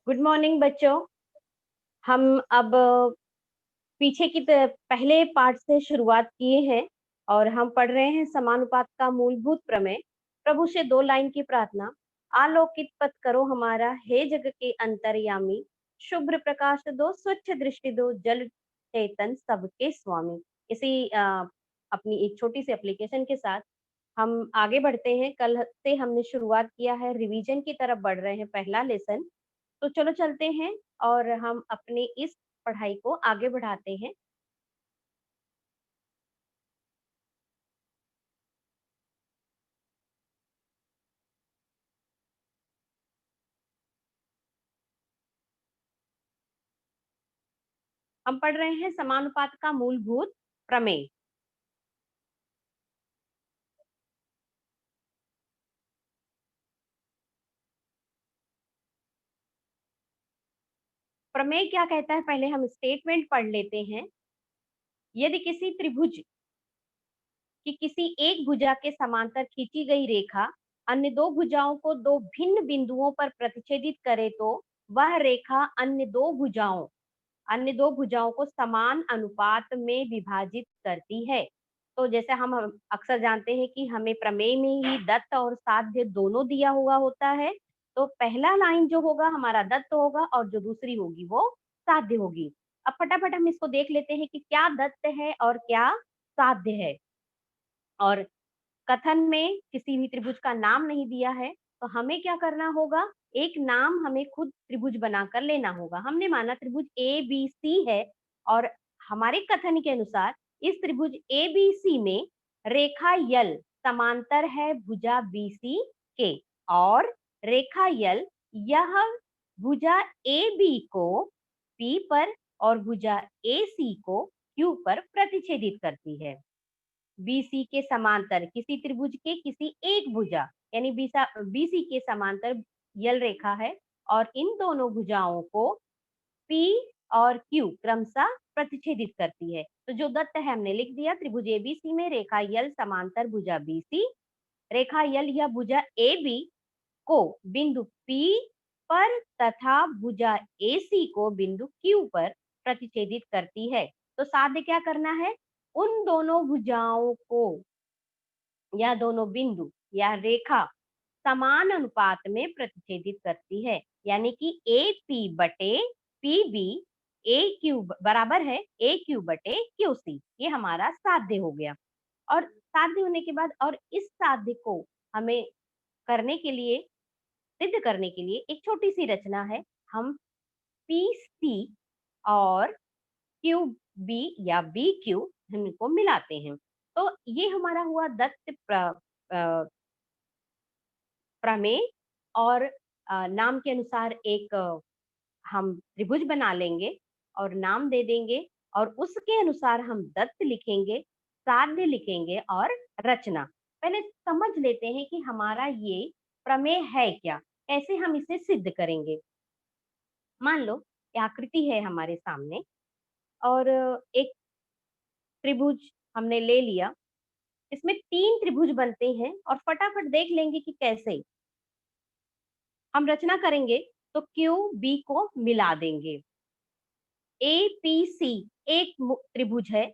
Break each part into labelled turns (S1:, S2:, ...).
S1: Good morning बच्चों। हम अब पीछे की पहले पार्ट से शुरुआत किए हैं और हम पढ़ रहे हैं समानुपात का मूलभूत प्रमेय। प्रभु से 2 लाइन की प्रार्थना। आलोकित पथ करो हमारा, हे जग के अंतर्यामी, शुभ्र प्रकाश दो, स्वच्छ दृष्टि दो, जल चेतन सबके स्वामी। इसी अपनी एक छोटी सी एप्लीकेशन के साथ हम आगे बढ़ते हैं। कल से हमने शुरुआत किया है, रिवीजन की तरफ बढ़ रहे हैं, पहला लेसन। तो चलो चलते हैं और हम अपने इस पढ़ाई को आगे बढ़ाते हैं। हम पढ़ रहे हैं समानुपात का मूलभूत प्रमेय। प्रमेय क्या कहता है, पहले हम स्टेटमेंट पढ़ लेते हैं। यदि किसी त्रिभुज कि किसी एक भुजा के समांतर खींची गई रेखा अन्य दो भुजाओं को दो भिन्न बिंदुओं पर प्रतिच्छेदित करे तो वह रेखा अन्य दो भुजाओं को समान अनुपात में विभाजित करती है। तो जैसे हम अक्सर जानते हैं कि हमें प्रमेय में ही दत्त और साध्य दोनों दिया हुआ होता है। तो पहला लाइन जो होगा हमारा दत्त होगा और जो दूसरी होगी वो साध्य होगी। अब फटाफट हम इसको देख लेते हैं कि क्या दत्त है और क्या साध्य है। और कथन में किसी भी त्रिभुज का नाम नहीं दिया है, तो हमें क्या करना होगा, एक नाम हमें खुद त्रिभुज बनाकर लेना होगा। हमने माना त्रिभुज ए बी सी है और हमारे कथन के अनुसार इस त्रिभुज ए बी सी में रेखा यल समांतर है भुजा बी सी के, और रेखा यल यह भुजा ए बी को पी पर और भुजा ए सी को क्यू पर प्रतिच्छेदित करती है। बीसी के समांतर किसी त्रिभुज के किसी एक भुजा यानी बीसी के समांतर यल रेखा है और इन दोनों भुजाओं को P और Q क्रमशः प्रतिच्छेदित करती है। तो जो दत्त है हमने लिख दिया, त्रिभुज एबीसी में रेखा यल समांतर भुजा BC, रेखा यल या भुजा AB को बिंदु P पर तथा भुजा AC को बिंदु Q पर प्रतिच्छेदित करती है। तो साध्य क्या करना है, उन दोनों भुजाओं को या दोनों बिंदु या रेखा समान अनुपात में प्रतिच्छेदित करती है, यानी कि ए पी बटे पी बी ए क्यू बराबर है ए क्यू बटे क्यू सी। ये हमारा साध्य हो गया। और साध्य होने के बाद और इस साध्य को हमें करने के लिए, सिद्ध करने के लिए एक छोटी सी रचना है। हम पी सी और क्यू बी या बी क्यू हम इनको मिलाते हैं। तो ये हमारा हुआ दत्त प्रमेय। और नाम के अनुसार एक हम त्रिभुज बना लेंगे और नाम दे देंगे और उसके अनुसार हम दत्त लिखेंगे, साध्य लिखेंगे और रचना। पहले समझ लेते हैं कि हमारा ये प्रमेय है क्या, कैसे हम इसे सिद्ध करेंगे। मान लो ये आकृति है हमारे सामने और एक त्रिभुज हमने ले लिया। इसमें 3 त्रिभुज बनते हैं और फटाफट देख लेंगे कि कैसे हम रचना करेंगे। तो क्यू बी को मिला देंगे। ए पी सी एक त्रिभुज है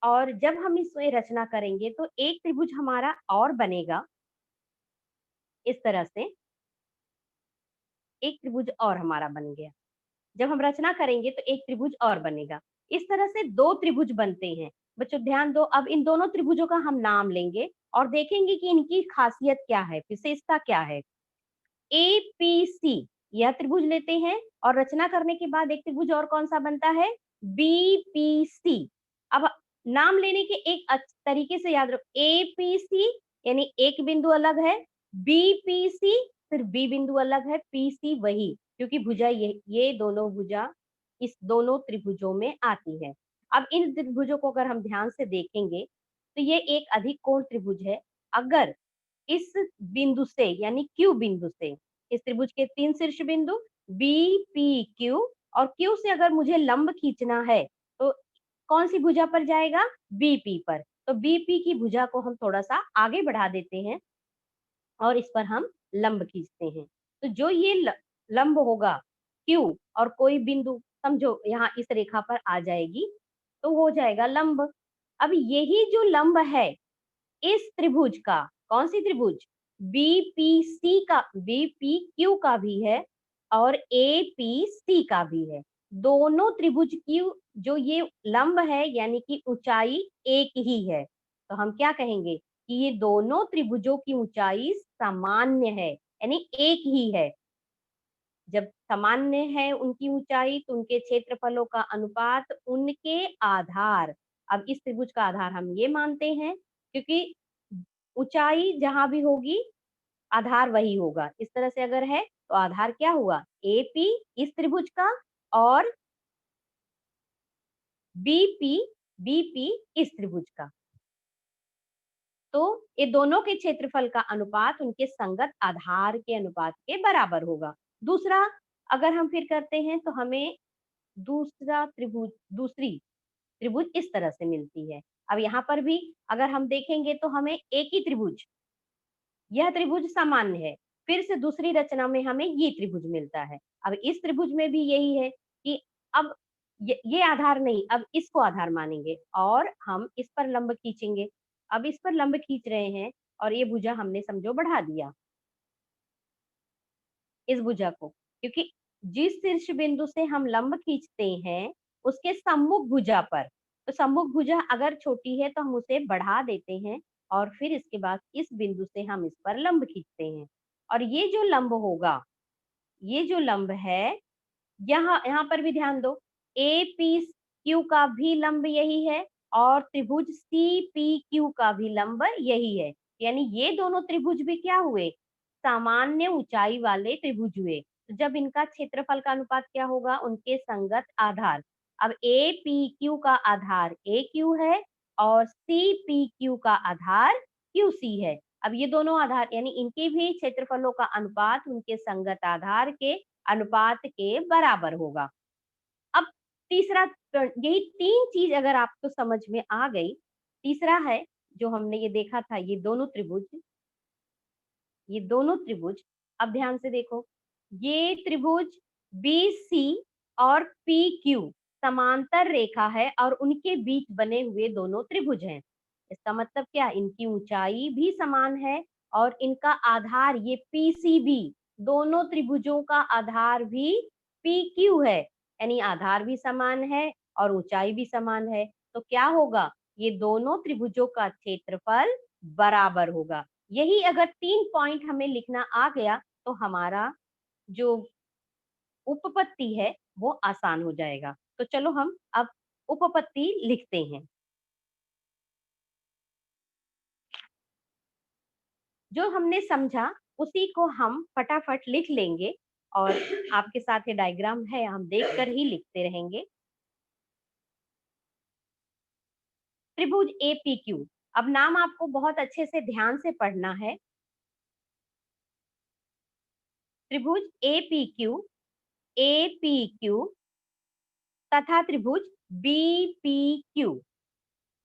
S1: और जब हम इसमें रचना करेंगे तो एक त्रिभुज हमारा और बनेगा। इस तरह से एक त्रिभुज और हमारा बन गया। जब हम रचना करेंगे तो एक त्रिभुज और बनेगा। इस तरह से 2 त्रिभुज बनते हैं। बच्चों ध्यान दो, अब इन दोनों त्रिभुजों का हम नाम लेंगे और देखेंगे कि इनकी खासियत क्या है, विशेषता क्या है। ए पी सी यह त्रिभुज लेते हैं और रचना करने के बाद एक त्रिभुज और कौन सा बनता है, बी पी सी। अब नाम लेने के एक तरीके से याद रखो, ए पी सी यानी एक बिंदु अलग है, बी पी सी फिर बी बिंदु अलग है, पी सी वही, क्योंकि भुजा ये दोनों भुजा इस दोनों त्रिभुजों में आती है। अब इन त्रिभुजों को अगर हम ध्यान से देखेंगे तो ये एक अधिक कोण त्रिभुज है। अगर इस बिंदु से यानी क्यू बिंदु से इस त्रिभुज के 3 शीर्ष बिंदु बी पी क्यू और क्यू से अगर मुझे लंब खींचना है तो कौन सी भुजा पर जाएगा, बीपी पर। तो बीपी की भुजा को हम थोड़ा सा आगे बढ़ा देते हैं और इस पर हम लंब खींचते हैं। तो जो ये लंब होगा क्यू और कोई बिंदु समझो यहाँ इस रेखा पर आ जाएगी तो हो जाएगा लंब। अब यही जो लंब है इस त्रिभुज का, कौन सी त्रिभुज, बीपीसी का, बीपीक्यू का भी है और एपीसी का भी है। दोनों त्रिभुज की जो ये लंब है यानी कि ऊंचाई एक ही है, तो हम क्या कहेंगे कि ये दोनों त्रिभुजों की ऊंचाई सामान्य है, यानी एक ही है। जब सामान्य है उनकी ऊंचाई तो उनके क्षेत्रफलों का अनुपात उनके आधार, अब इस त्रिभुज का आधार हम ये मानते हैं क्योंकि ऊंचाई जहां भी होगी आधार वही होगा। इस तरह से अगर है तो आधार क्या हुआ, एपी इस त्रिभुज का और बीपी, बीपी इस त्रिभुज का। तो ये दोनों के क्षेत्रफल का अनुपात उनके संगत आधार के अनुपात के बराबर होगा। दूसरा अगर हम फिर करते हैं तो हमें दूसरी त्रिभुज इस तरह से मिलती है। अब यहाँ पर भी अगर हम देखेंगे तो हमें एक ही त्रिभुज, यह त्रिभुज सामान्य है, फिर से दूसरी रचना में हमें ये त्रिभुज मिलता है। अब इस त्रिभुज में भी यही है कि अब ये आधार नहीं, अब इसको आधार मानेंगे और हम इस पर लंब खींचेंगे। अब इस पर लंब खींच रहे हैं और ये भुजा हमने समझो बढ़ा दिया इस भुजा को, क्योंकि जिस शीर्ष बिंदु से हम लंब खींचते हैं उसके सम्मुख भुजा पर, तो सम्मुख भुजा अगर छोटी है तो हम उसे बढ़ा देते हैं और फिर इसके बाद इस बिंदु से हम इस पर लंब खींचते हैं। और ये जो लंब होगा, ये जो लंब है, यहाँ यहाँ पर भी ध्यान दो, ए पी क्यू का भी लंब यही है और त्रिभुज सी पी क्यू का भी लंब यही है। यानी ये दोनों त्रिभुज भी क्या हुए, सामान्य ऊंचाई वाले त्रिभुज हुए। तो जब इनका क्षेत्रफल का अनुपात क्या होगा, उनके संगत आधार। अब ए पी क्यू का आधार ए क्यू है और सी पी क्यू का आधार क्यू सी है। अब ये दोनों आधार यानी इनके भी क्षेत्रफलों का अनुपात उनके संगत आधार के अनुपात के बराबर होगा। अब तीसरा, यही तीन चीज अगर आपको समझ में आ गई, तीसरा है जो हमने ये देखा था, ये दोनों त्रिभुज, ये दोनों त्रिभुज, अब ध्यान से देखो, ये त्रिभुज बी सी और पी क्यू समांतर रेखा है और उनके बीच बने हुए दोनों त्रिभुज हैं। इसका मतलब क्या, इनकी ऊंचाई भी समान है और इनका आधार ये पीसीबी, दोनों त्रिभुजों का आधार भी पी क्यू है, यानी आधार भी समान है और ऊंचाई भी समान है। तो क्या होगा, ये दोनों त्रिभुजों का क्षेत्रफल बराबर होगा। यही अगर 3 पॉइंट हमें लिखना आ गया तो हमारा जो उपपत्ति है वो आसान हो जाएगा। तो चलो हम अब उपपत्ति लिखते हैं। जो हमने समझा उसी को हम फटाफट लिख लेंगे और आपके साथ ये डायग्राम है, हम देखकर ही लिखते रहेंगे। त्रिभुज एपीक्यू, अब नाम आपको बहुत अच्छे से ध्यान से पढ़ना है। त्रिभुज एपीक्यू, एपीक्यू तथा त्रिभुज बीपीक्यू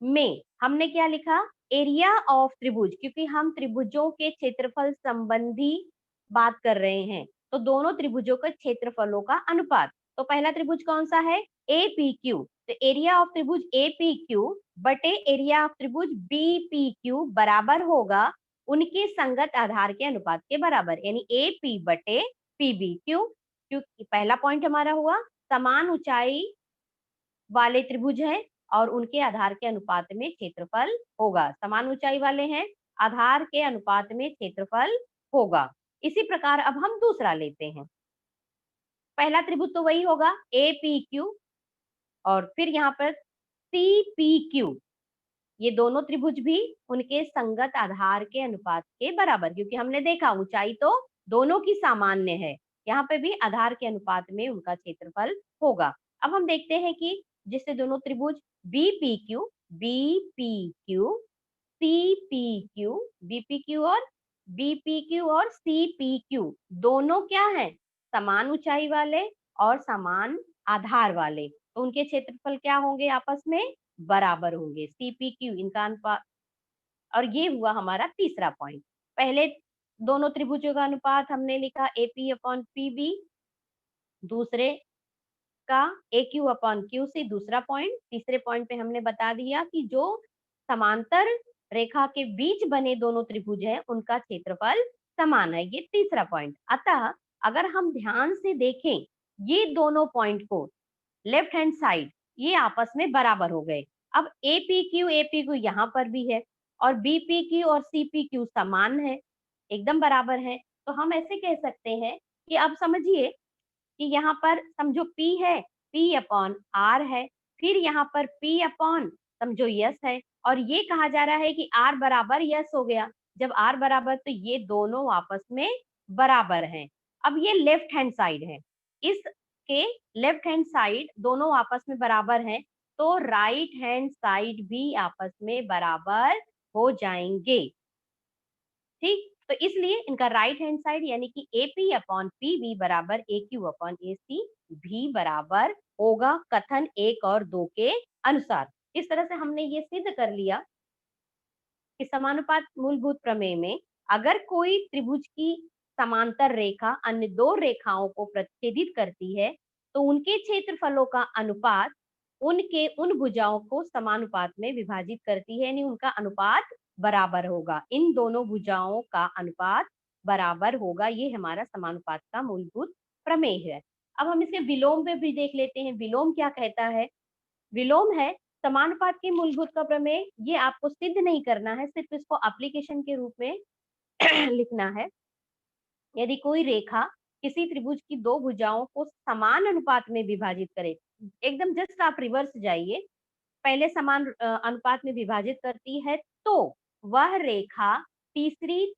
S1: में हमने क्या लिखा, एरिया ऑफ त्रिभुज, क्योंकि हम त्रिभुजों के क्षेत्रफल संबंधी बात कर रहे हैं, तो दोनों त्रिभुजों के क्षेत्रफलों का अनुपात। तो पहला त्रिभुज कौन सा है, ए पी क्यू, तो एरिया ऑफ त्रिभुज ए पी क्यू बटे एरिया ऑफ त्रिभुज बी पी क्यू बराबर होगा उनके संगत आधार के अनुपात के बराबर, यानी ए पी बटे पी बी। क्यों, क्योंकि पहला पॉइंट हमारा हुआ समान ऊंचाई वाले त्रिभुज हैं और उनके आधार के अनुपात में क्षेत्रफल होगा, समान ऊंचाई वाले हैं, आधार के अनुपात में क्षेत्रफल होगा। इसी प्रकार अब हम दूसरा लेते हैं, पहला त्रिभुज तो वही होगा ए पी क्यू और फिर यहाँ पर सी पी क्यू, ये दोनों त्रिभुज भी उनके संगत आधार के अनुपात के बराबर, क्योंकि हमने देखा ऊंचाई तो दोनों की सामान्य है, यहाँ पे भी आधार के अनुपात में उनका क्षेत्रफल होगा। अब हम देखते हैं कि जिससे दोनों त्रिभुज बीपीक्यू, बीपीक्यू, सीपीक्यू, बीपीक्यू और बीपीक्यू और सीपीक्यू दोनों क्या हैं, समान ऊंचाई वाले और समान आधार वाले, तो उनके क्षेत्रफल क्या होंगे, आपस में बराबर होंगे, सीपीक्यू इनका अनुपात। और ये हुआ हमारा तीसरा पॉइंट। पहले दोनों त्रिभुजों का अनुपात हमने लिखा एपी अपॉन पीबी, दूसरे का ए क्यू अपॉन क्यू सी दूसरा पॉइंट, तीसरे पॉइंट पे हमने बता दिया कि जो समांतर रेखा के बीच बने दोनों त्रिभुज है उनका क्षेत्रफल समान है, ये तीसरा पॉइंट। अतः अगर हम ध्यान से देखें ये दोनों पॉइंट को लेफ्ट हैंड साइड ये आपस में बराबर हो गए। अब ए पी क्यू यहाँ पर भी है और बी पी क्यू और सी पी क्यू समान है, एकदम बराबर है। तो हम ऐसे कह सकते हैं कि अब समझिए कि यहाँ पर समझो P है, P अपॉन R है, फिर यहाँ पर P अपॉन समझो यस है, और ये कहा जा रहा है कि R बराबर यस हो गया। जब R बराबर तो ये दोनों आपस में बराबर हैं। अब ये लेफ्ट हैंड साइड है, इसके लेफ्ट हैंड साइड दोनों आपस में बराबर हैं, तो राइट हैंड साइड भी आपस में बराबर हो जाएंगे। ठीक, तो इसलिए इनका राइट हैंड साइड यानी कि A P upon P B बराबर ए क्यू अपॉन ए सी भी बराबर होगा कथन 1 और 2 के अनुसार। इस तरह से हमने ये सिद्ध कर लिया कि समानुपात मूलभूत प्रमेय में अगर कोई त्रिभुज की समांतर रेखा अन्य दो रेखाओं को प्रतिच्छेदित करती है तो उनके क्षेत्रफलों का अनुपात उनके उन भुजाओं को समानुपात में विभाजित करती है, यानी उनका अनुपात बराबर होगा, इन दोनों भुजाओं का अनुपात बराबर होगा। ये हमारा समानुपात का मूलभूत प्रमेय है। अब हम इसके विलोम में भी देख लेते हैं, विलोम क्या कहता है। विलोम है समानुपात के मूलभूत का प्रमेय, ये आपको सिद्ध नहीं करना है, सिर्फ इसको एप्लीकेशन के रूप में लिखना है। यदि कोई रेखा किसी त्रिभुज की दो भुजाओं को समान अनुपात में विभाजित करे, एकदम जस्ट आप रिवर्स जाइए, पहले समान अनुपात में विभाजित करती है तो वह रेखा तीसरी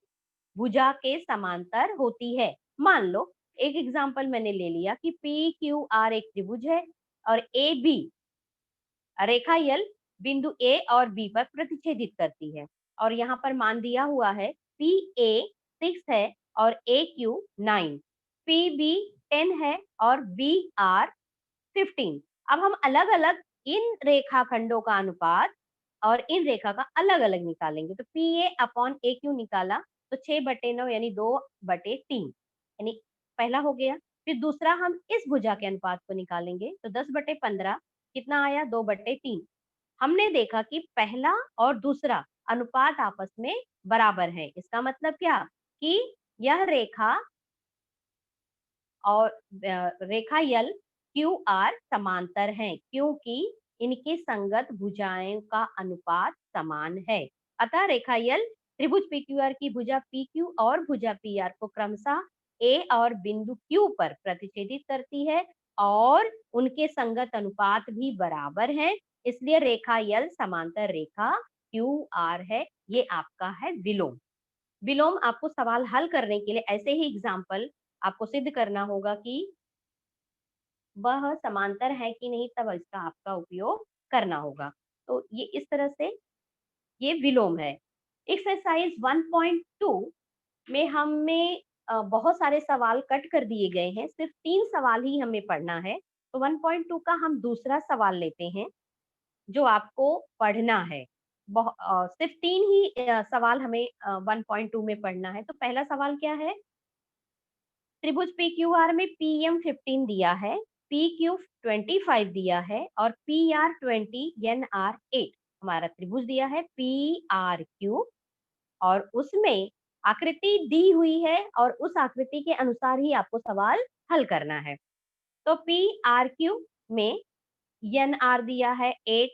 S1: भुजा के समांतर होती है। मान लो एक एग्जांपल मैंने ले लिया कि पी क्यू आर एक त्रिभुज है और ए बी रेखा यल बिंदु ए और बी पर प्रतिच्छेदित करती है, और यहाँ पर मान दिया हुआ है पी ए 6 है और ए क्यू 9, पी बी 10 है और बी आर 15। अब हम अलग अलग इन रेखाखंडों का अनुपात और इन रेखा का अलग अलग निकालेंगे। तो P A upon A Q निकाला तो 6/9 यानी 2/3, यानी पहला हो गया। फिर दूसरा हम इस भुजा के अनुपात को निकालेंगे तो 10/15 कितना आया, 2/3। हमने देखा कि पहला और दूसरा अनुपात आपस में बराबर है, इसका मतलब क्या कि यह रेखा और रेखा यल क्यू आर समांतर हैं क्योंकि इनके संगत भुजाओं का अनुपात समान है। अतः रेखा यल त्रिभुज पी क्यू आर की भुजा पी क्यू और भुजा पी आर को क्रमशः ए और बिंदु क्यू पर प्रतिच्छेदित करती है और उनके संगत अनुपात भी बराबर हैं, इसलिए रेखा यल समांतर रेखा क्यू आर है। ये आपका है विलोम। विलोम आपको सवाल हल करने के लिए ऐसे ही एग्जाम्पल आपको सिद्ध करना होगा कि वह समांतर है कि नहीं, तब इसका आपका उपयोग करना होगा। तो ये इस तरह से ये विलोम है। एक्सरसाइज 1.2 में हमें बहुत सारे सवाल कट कर दिए गए हैं, सिर्फ 3 सवाल ही हमें पढ़ना है। तो 1.2 का हम दूसरा सवाल लेते हैं जो आपको पढ़ना है। सिर्फ 3 ही सवाल हमें 1.2 में पढ़ना है। तो पहला सवाल क्या है, त्रिभुज पी क्यू आर में पी एम 15 दिया है, पी क्यू 25 दिया है और पी आर 20 एन आर 8। हमारा त्रिभुज दिया है पी आर क्यू और उसमें आकृति दी हुई है और उस आकृति के अनुसार ही आपको सवाल हल करना है। तो पी आर क्यू में एन आर दिया है 8,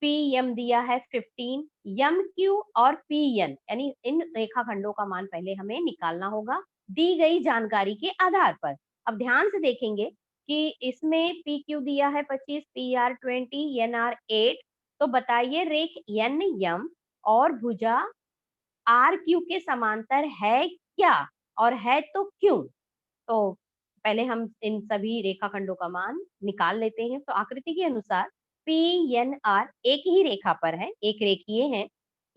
S1: पी एम दिया है 15, एम क्यू और पी एन यानी इन रेखाखंडों का मान पहले हमें निकालना होगा दी गई जानकारी के आधार पर। अब ध्यान से देखेंगे कि इसमें पी क्यू दिया है 25, पी आर 20, एन आर 8। तो बताइए रेख एन एम और भुजा आर क्यू के समांतर है क्या, और है तो क्यों। तो पहले हम इन सभी रेखाखंडों का मान निकाल लेते हैं। तो आकृति के अनुसार पी एन आर एक ही रेखा पर है, एक रेखीय है,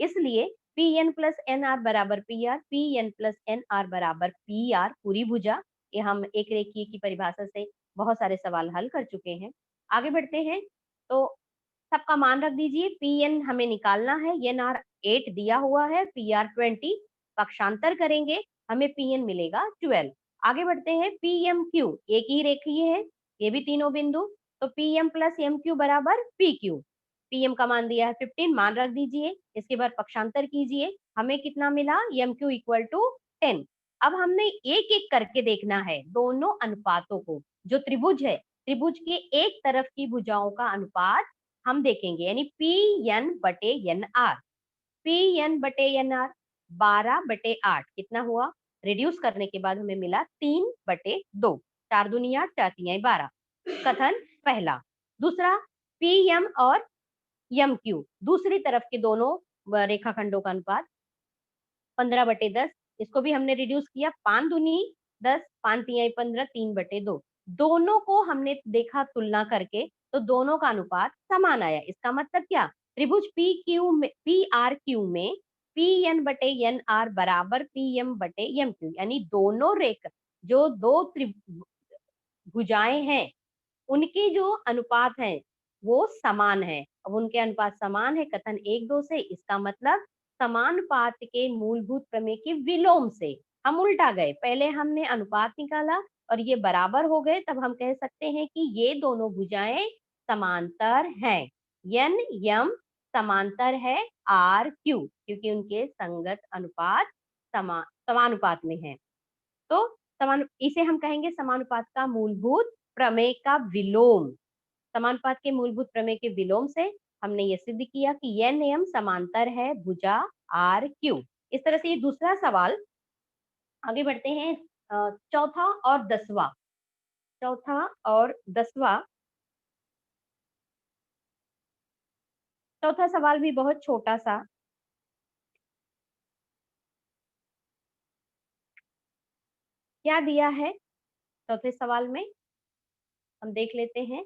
S1: इसलिए P N plus N R बराबर P R, P N plus N R बराबर पी आर पूरी भुजा। ये हम एक रेखीय की परिभाषा से बहुत सारे सवाल हल कर चुके हैं। आगे बढ़ते हैं, तो सबका मान रख दीजिए। पी एन हमें निकालना है, एन आर 8 दिया हुआ है, पी आर 20, पक्षांतर करेंगे हमें पी एन मिलेगा 12। आगे बढ़ते हैं, पी एम क्यू एक ही रेखीय है, ये भी तीनों बिंदु, तो P M plus M Q बराबर पी क्यू। पी एम का मान दिया है 15, मान रख दीजिए, इसके बाद पक्षांतर कीजिए, हमें कितना मिला, एम क्यू इक्वल टू 10। अब हमने एक एक करके देखना है दोनों अनुपातों को। जो त्रिभुज है, त्रिभुज के एक तरफ की भुजाओं का अनुपात हम देखेंगे, यानी पी एन बटे एन आर। पी एन बटे एन आर 12/8 कितना हुआ, रिड्यूस करने के बाद हमें मिला 3/2, 4 दूनी 8, 4 तियाई 12। कथन पहला। दूसरा, पी एम और एम क्यू दूसरी तरफ के दोनों रेखाखंडों का अनुपात 15/10, इसको भी हमने रिड्यूस किया, 5 दूनी 10, 5 तिहाई 15, 3/2। दोनों को हमने देखा तुलना करके, तो दोनों का अनुपात समान आया। इसका मतलब क्या, त्रिभुज पी क्यू में, पी आर क्यू में पी एन बटे एन आर बराबर पी एम बटे एम क्यू, यानी दोनों रेखा, जो दो भुजाएं हैं, उनके जो अनुपात है वो समान है। अब उनके अनुपात समान है कथन 1, 2 से, इसका मतलब समानुपात के मूलभूत प्रमेय के विलोम से हम उल्टा गए, पहले हमने अनुपात निकाला और ये बराबर हो गए, तब हम कह सकते हैं कि ये दोनों भुजाएं समांतर हैं। एन यम समांतर है आर क्यू, क्योंकि उनके संगत अनुपात समानुपात में है। तो समान, इसे हम कहेंगे समानुपात का मूलभूत प्रमेय का विलोम। समानुपात के मूलभूत प्रमेय के विलोम से हमने ये सिद्ध किया कि यह नियम समांतर है भुजा आर क्यू। इस तरह से ये दूसरा सवाल। आगे बढ़ते हैं, चौथा और 10वां। चौथा और 10वां, चौथा सवाल भी बहुत छोटा सा। क्या दिया है चौथे सवाल में, हम देख लेते हैं।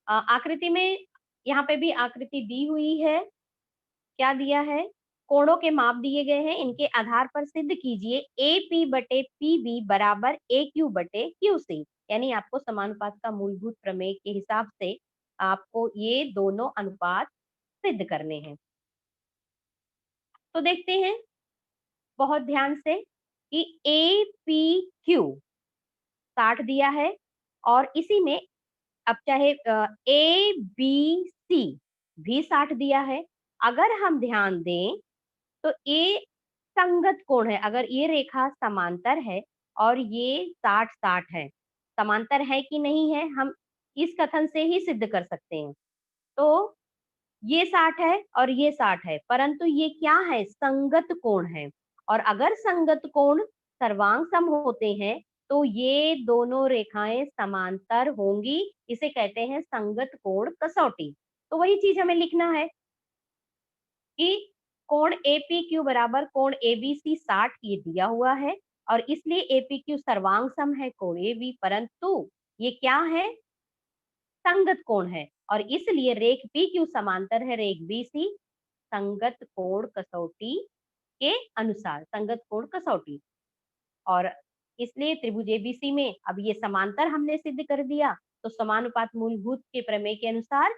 S1: आकृति में, यहाँ पे भी आकृति दी हुई है। क्या दिया है, कोणों के माप दिए गए हैं, इनके आधार पर सिद्ध कीजिए ए पी बटे पी बी बराबर ए क्यू बटे क्यू सी। यानी आपको समानुपात का मूलभूत प्रमेय के हिसाब से आपको ये दोनों अनुपात सिद्ध करने हैं। तो देखते हैं बहुत ध्यान से कि ए पी क्यू 60 दिया है, और इसी में अब चाहे ए बी सी भी 60 दिया है। अगर हम ध्यान दें तो ये संगत कोण है, अगर ये रेखा समांतर है और ये 60-60 है, समांतर है कि नहीं है, हम इस कथन से ही सिद्ध कर सकते हैं। तो ये 60 है और ये 60 है, परंतु ये क्या है, संगत कोण है। और अगर संगत कोण सर्वांग सम होते हैं तो ये दोनों रेखाएं समांतर होंगी, इसे कहते हैं संगत कोण कसौटी। तो वही चीज हमें लिखना है कि कोण एपीक्यू बराबर कोण एबीसी 60 ये दिया हुआ है, और इसलिए एपीक्यू सर्वांग सम है कोण एबी, परंतु ये क्या है, संगत कोण है, और इसलिए रेख पी क्यू समांतर है रेख बीसी संगत कोण कसौटी के अनुसार, संगत कोण कसौटी। और इसलिए त्रिभुज एबीसी में अब ये समांतर हमने सिद्ध कर दिया, तो समानुपात मूलभूत के प्रमेय के अनुसार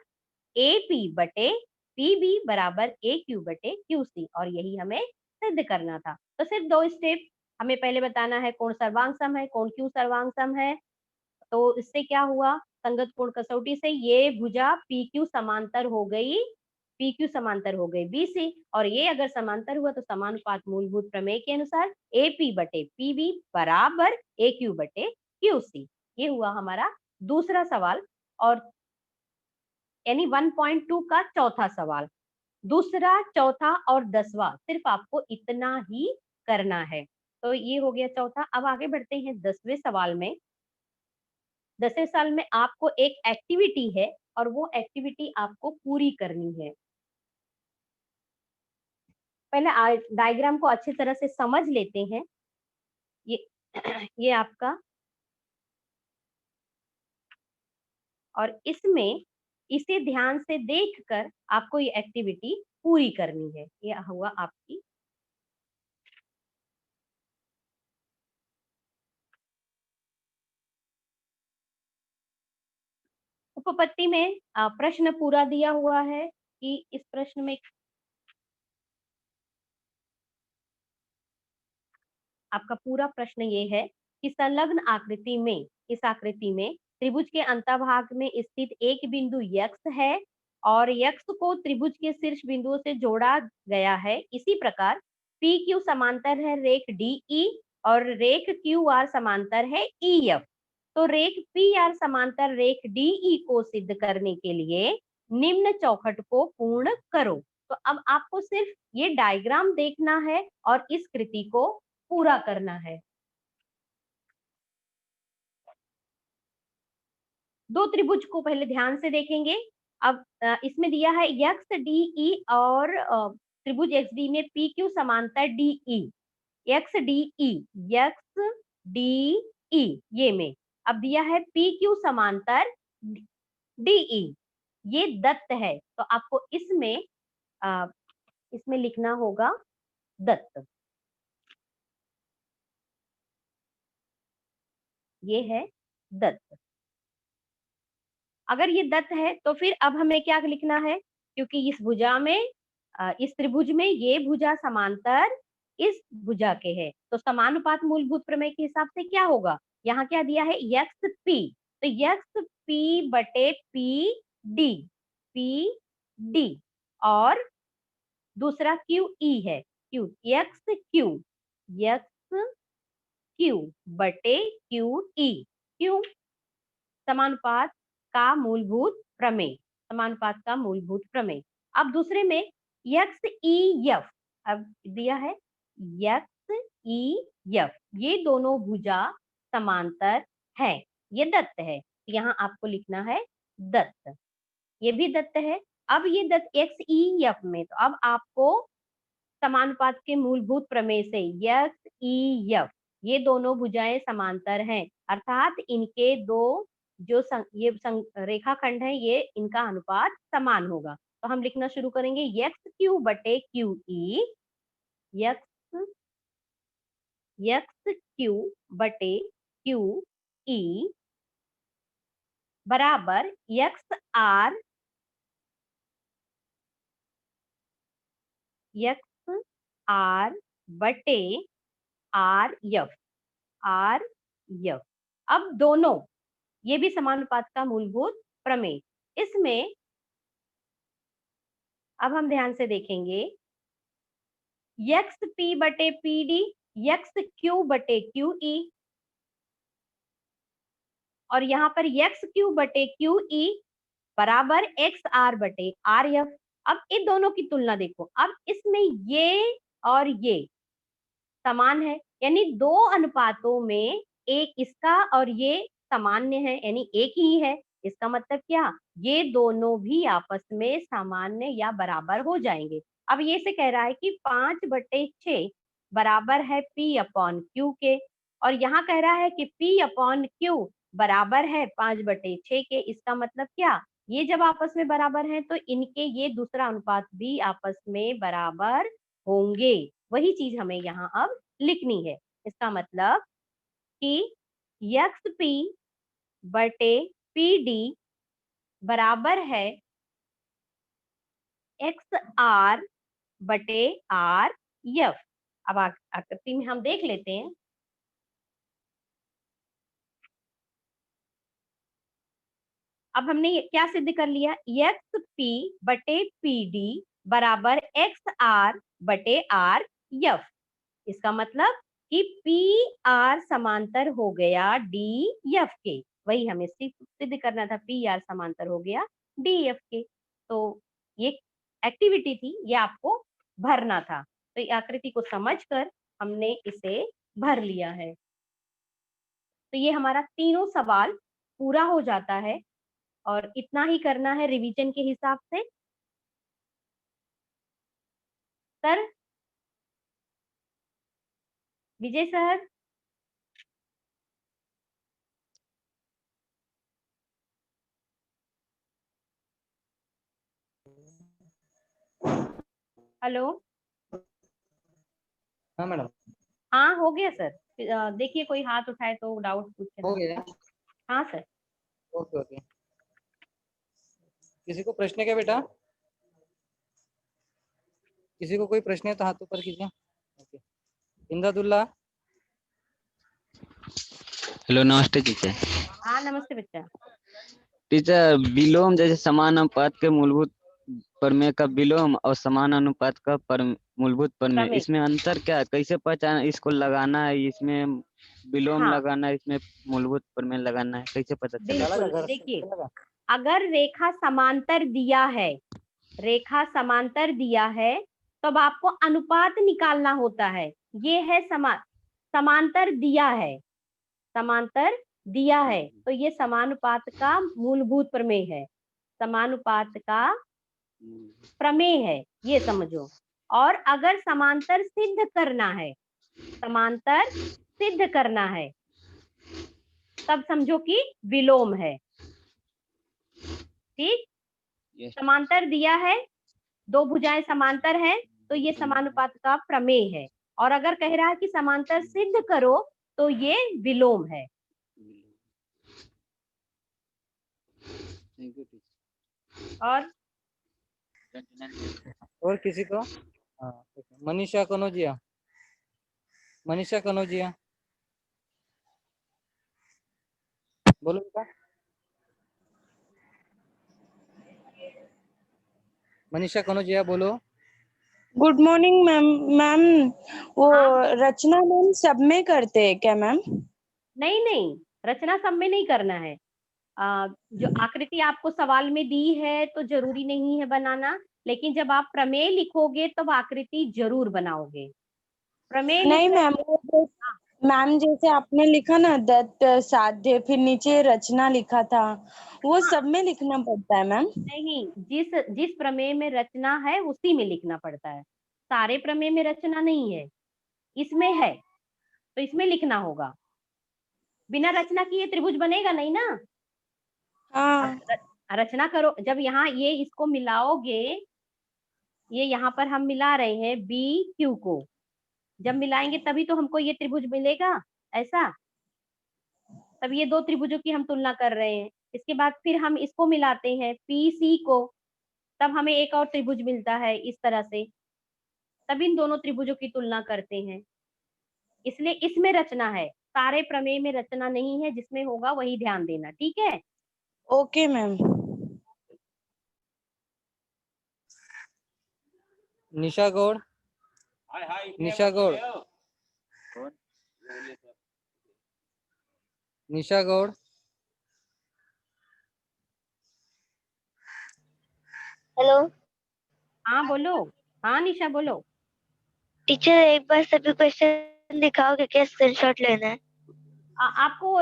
S1: ए पी बटे पी बी बराबर ए क्यू बटे क्यू सी, और यही हमें सिद्ध करना था। तो सिर्फ 2 स्टेप, हमें पहले बताना है कौन सर्वांग सम है, कौन क्यू सर्वांग सम है। तो इससे क्या हुआ, संगत कोण कसौटी से ये भुजा पी क्यू समांतर हो गई, पी क्यू समांतर हो गई बी सी, और ये अगर समांतर हुआ तो समानुपात मूलभूत प्रमेय के अनुसार ए पी बटे पी बी बराबर ए क्यू बटे क्यू सी। ये हुआ हमारा दूसरा सवाल, और यानी 1.2 का चौथा सवाल। दूसरा, चौथा और 10वां सिर्फ आपको इतना ही करना है। तो ये हो गया चौथा। अब आगे बढ़ते हैं 10वें सवाल में। 10वें सवाल में आपको एक एक्टिविटी है, और वो एक्टिविटी आपको पूरी करनी है। पहले डायग्राम को अच्छी तरह से समझ लेते हैं। ये ये आपका, और इसमें इसे ध्यान से देखकर आपको ये एक्टिविटी पूरी करनी है। ये हुआ आपकी, उपपत्ति में प्रश्न पूरा दिया हुआ है कि इस प्रश्न में आपका पूरा प्रश्न ये है कि संलग्न आकृति में, इस आकृति में त्रिभुज के अंतभाग में स्थित एक बिंदु यक्स है और यक्स को त्रिभुज के शीर्ष बिंदुओं से जोड़ा गया है। इसी प्रकार पी क्यू समांतर है रेख डी ई और रेख क्यू आर समांतर है ई एफ। तो रेख पी आर समांतर रेख डी ई को सिद्ध करने के लिए निम्न चौखट को पूर्ण करो। तो अब आपको सिर्फ ये डायग्राम देखना है और इस कृति को पूरा करना है। दो त्रिभुज को पहले ध्यान से देखेंगे। अब इसमें दिया है यक्स डी ई और त्रिभुज एक्स डी में पी क्यू समांतर D E, x D E, x D E ये में। अब दिया है पी क्यू समांतर डी ई, ये दत्त है। तो आपको इसमें लिखना होगा दत्त। ये है दत्त। अगर ये दत्त है तो फिर अब हमें क्या लिखना है, क्योंकि इस भुजा में इस त्रिभुज में ये भुजा समांतर इस भुजा के है, तो समानुपात मूलभूत प्रमेय के हिसाब से क्या होगा, यहाँ क्या दिया है यक्स पी, तो यक्स पी बटे पी डी और दूसरा क्यू ई है, यक्स क्यू बटे क्यू ई, क्यों, समानुपात का मूलभूत प्रमेय, समानुपात का मूलभूत प्रमेय। अब दूसरे में यक्स ई एफ, अब दिया है यक्स ई एफ, ये दोनों भुजा समांतर है, ये दत्त है, यहाँ आपको लिखना है दत्त, ये भी दत्त है। अब ये दत्त एक्स ई एफ में, तो अब आपको समानुपात के मूलभूत प्रमेय से यक्स ई एफ, ये दोनों भुजाएं समांतर हैं, अर्थात इनके दो जो रेखाखंड है ये इनका अनुपात समान होगा। तो हम लिखना शुरू करेंगे यक्स क्यू बटे क्यू ई, यक्स क्यू बटे क्यू ई बराबर यक्स आर बटे आर एफ, अब दोनों ये भी समानुपात का मूलभूत प्रमेय। इसमें अब हम ध्यान से देखेंगे यक्स पी बटे पी डी, यक्स क्यू बटे क्यू ई और यहाँ पर यक्स क्यू बटे क्यू ई बराबर एक्स आर बटे आर एफ। अब इन दोनों की तुलना देखो, अब इसमें ये और ये समान है, यानी दो अनुपातों में एक इसका और ये सामान्य है, यानी एक ही है। इसका मतलब क्या, ये दोनों भी आपस में सामान्य या बराबर हो जाएंगे। अब ये से कह रहा है कि 5/6 बराबर है P अपॉन Q के, और यहाँ कह रहा है कि P अपॉन Q बराबर है 5/6 के। इसका मतलब क्या, ये जब आपस में बराबर हैं तो इनके ये दूसरा अनुपात भी आपस में बराबर होंगे। वही चीज हमें यहाँ अब लिखनी है। इसका मतलब कि यक्स पी बटे पी डी बराबर है एक्स आर बटे आर एफ। अब आकृति में हम देख लेते हैं। अब हमने क्या सिद्ध कर लिया, एक्स पी बटे पी डी बराबर एक्स आर बटे आर एफ। इसका मतलब कि पी आर समांतर हो गया डी एफ के, वही हमें सिद्ध करना था, पी आर समांतर हो गया डी एफ के। तो ये एक्टिविटी थी, ये आपको भरना था। तो ये आकृति को समझकर हमने इसे भर लिया है। तो ये हमारा तीनों सवाल पूरा हो जाता है और इतना ही करना है रिवीजन के हिसाब से। सर, विजय सर, हेलो।
S2: हाँ मैडम।
S1: हाँ हो गया सर। देखिए कोई हाथ उठाए तो डाउट पूछे
S2: हो
S1: तो।
S2: गया।
S1: हाँ सर।
S2: Okay okay. किसी को प्रश्न है क्या बेटा? किसी को कोई प्रश्न है तो हाथ ऊपर कीजिए। ओके। इमदादुल्लाह।
S3: हेलो, नमस्ते टीचर।
S1: हाँ नमस्ते बच्चा।
S3: टीचर, विलोम जैसे समान अनुपात के मूलभूत प्रमेय का विलोम और समान अनुपात का मूलभूत प्रमेय,
S1: प्रमेय।
S3: इसमें अंतर क्या है? कैसे पहचान, इसको लगाना है, इसमें विलोम
S1: हाँ
S3: लगाना है, इसमें मूलभूत प्रमेय लगाना है, कैसे पता चला?
S2: चला
S1: बिल्कुल,
S2: घर से
S1: देखिए
S2: चला
S1: अगर रेखा समांतर दिया है, रेखा समांतर दिया है, तब आपको अनुपात निकालना होता है। ये है समांतर दिया है, समांतर दिया है, तो ये समानुपात का मूलभूत प्रमेय है, समानुपात का प्रमेय है, ये समझो। और अगर समांतर सिद्ध करना है, समांतर सिद्ध करना है, तब समझो कि विलोम है। ठीक, समांतर दिया है, दो भुजाएं समांतर हैं, तो ये समानुपात का प्रमेय है। और अगर कह रहा है कि समांतर सिद्ध करो, तो ये विलोम है। और
S2: और किसी को? हाँ, मनीषा कनौजिया। मनीषा कनौजिया, बोलो बेटा। मनीषा कनौजिया बोलो।
S4: Good morning ma'am. मैम वो
S1: हाँ,
S4: रचना मैम सब में करते हैं क्या मैम?
S1: नहीं नहीं, रचना सब में नहीं करना है। जो आकृति आपको सवाल में दी है तो जरूरी नहीं है बनाना, लेकिन जब आप प्रमेय लिखोगे तब आकृति जरूर बनाओगे। प्रमेय लिख
S4: नहीं
S1: रहे
S4: मैम, वो
S1: हाँ,
S4: मैम जैसे आपने लिखा ना दत्त साध्य, फिर नीचे रचना लिखा था, वो
S1: हाँ,
S4: सब में लिखना पड़ता है मैम?
S1: नहीं, जिस जिस प्रमेय में रचना है उसी में लिखना पड़ता है। सारे प्रमेय में रचना नहीं है, इसमें है तो इसमें लिखना होगा। बिना रचना किए त्रिभुज बनेगा नहीं ना। अब
S4: हाँ।
S1: रचना करो, जब यहाँ ये इसको मिलाओगे, ये यहाँ पर हम मिला रहे हैं बी क्यू को, जब मिलाएंगे तभी तो हमको ये त्रिभुज मिलेगा, ऐसा। तब ये दो त्रिभुजों की हम तुलना कर रहे हैं। इसके बाद फिर हम इसको मिलाते हैं पी सी को, तब हमें एक और त्रिभुज मिलता है इस तरह से, तब इन दोनों त्रिभुजों की तुलना करते हैं। इसलिए इसमें रचना है, सारे प्रमेय में रचना नहीं है, जिसमें होगा वही ध्यान देना, ठीक है।
S4: Okay ma'am.
S2: Nisha Gaur. Nisha Gaur. Nisha Gaur.
S5: Hello
S1: हाँ बोलो। हाँ निशा बोलो।
S5: टीचर, एक बार सभी क्वेश्चन दिखाओगे क्या? स्क्रीनशॉट लेना है।
S1: आपको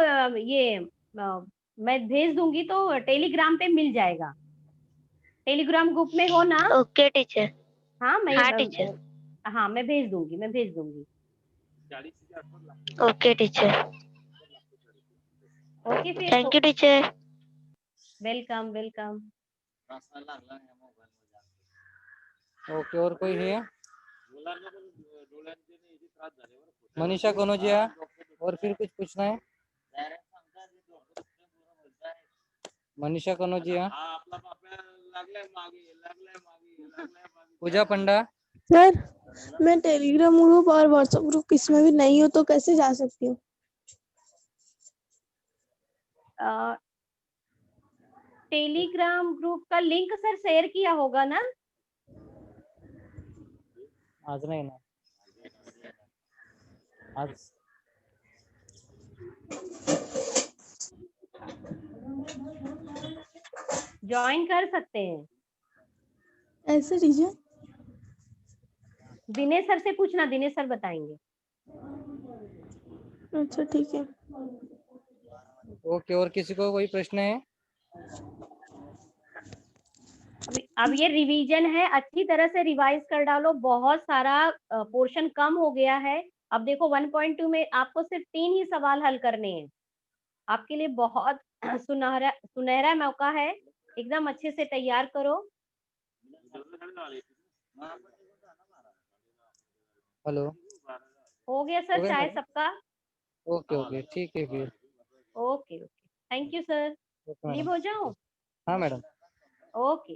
S1: मैं भेज दूंगी तो टेलीग्राम पे मिल जाएगा। टेलीग्राम ग्रुप में हो ना?
S5: Okay teacher.
S1: हाँ मैं
S5: हाँ टीचर।
S1: हाँ मैं भेज दूंगी, मैं भेज दूंगी।
S5: Okay teacher.
S1: ओके फिर
S5: thank you teacher.
S1: Welcome welcome.
S2: Okay, और कोई है? मनीषा कनौजिया, और फिर कुछ पूछना है? मनीषा कनौजिया। पूजा पंडा।
S6: सर, मैं टेलीग्राम ग्रुप और व्हाट्सएप ग्रुप किसमें भी नहीं हूँ, तो कैसे जा सकती हूँ?
S1: टेलीग्राम ग्रुप का लिंक सर शेयर किया होगा ना?
S2: आज नहीं ना, आज
S1: ज्वाइन कर सकते हैं।
S6: ऐसे टीचर?
S1: दिनेश सर से पूछना, दिनेश सर बताएंगे।
S6: अच्छा ठीक है।
S2: ओके, और किसी को कोई प्रश्न है?
S1: अब ये रिवीजन है, अच्छी तरह से रिवाइज कर डालो, बहुत सारा पोर्शन कम हो गया है। अब देखो 1.2 में आपको सिर्फ 3 ही सवाल हल करने हैं, आपके लिए बहुत सुनहरा सुनहरा मौका है, एकदम अच्छे से तैयार करो।
S2: हेलो,
S1: हो गया सर चाहे सबका?
S2: ओके ओके, ठीक है फिर।
S1: Okay okay, thank you sir.
S2: Okay
S1: leave
S2: madam.
S1: हो जाओ।
S2: हाँ मैडम।
S1: ओके।